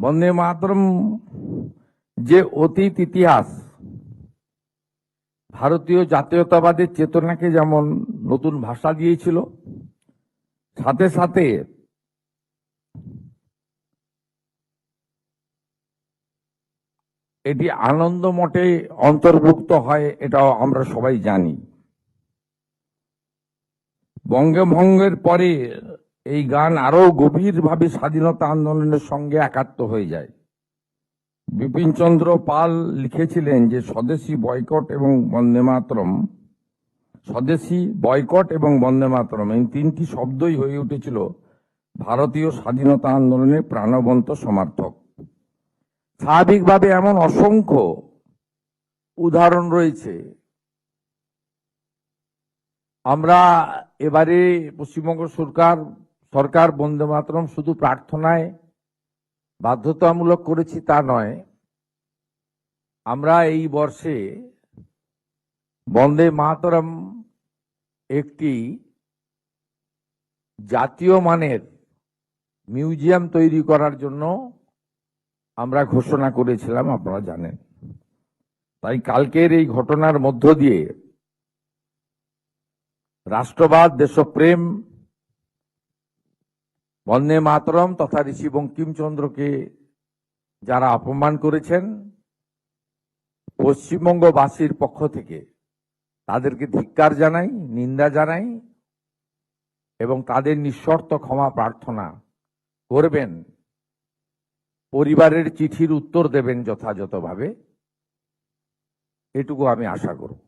বন্দে মাতরম যে অতীত ইতিহাস ভারতীয় জাতীয়তাবাদের চেতনাকে যেমন নতুন ভাষা দিয়েছিল, সাথে সাথে এটি আনন্দ মঠে অন্তর্ভুক্ত হয়, এটাও আমরা সবাই জানি। বঙ্গভঙ্গের পরে এই গান আরো গভীরভাবে স্বাধীনতা আন্দোলনের সঙ্গে একাত্ম হয়ে যায়। বিপিনচন্দ্র পাল লিখেছিলেন যে স্বদেশী বয়কট এবং বন্দে মাতরম, স্বদেশী বয়কট এবং বন্দে মাতরম এই তিনটি শব্দই হয়ে উঠেছিল ভারতীয় স্বাধীনতা আন্দোলনের প্রাণবন্ত সমর্থক। স্বাভাবিকভাবে এমন অসংখ্য উদাহরণ রয়েছে। আমরা এবারে পশ্চিমবঙ্গ সরকার বন্দে মাতরম শুধু প্রার্থনায় বাধ্যতামূলক করেছি তা নয়, আমরা এই বর্ষে বন্দে মাতরম একটি জাতীয় মানের মিউজিয়াম তৈরি করার জন্য আমরা ঘোষণা করেছিলাম, আপনারা জানেন। তাই কালকের এই ঘটনার মধ্য দিয়ে রাষ্ট্রবাদ, দেশপ্রেম, বন্দে মাতরম তথা ঋষি বঙ্কিমচন্দ্রকে যারা অপমান করেছেন, পশ্চিমবঙ্গবাসীর পক্ষ থেকে তাদেরকে ধিক্কার জানাই, নিন্দা জানাই এবং তাদের নিঃশর্ত ক্ষমা প্রার্থনা করবেন, পরিবারের চিঠির উত্তর দেবেন যথাযথভাবে, এটুকু আমি আশা করব।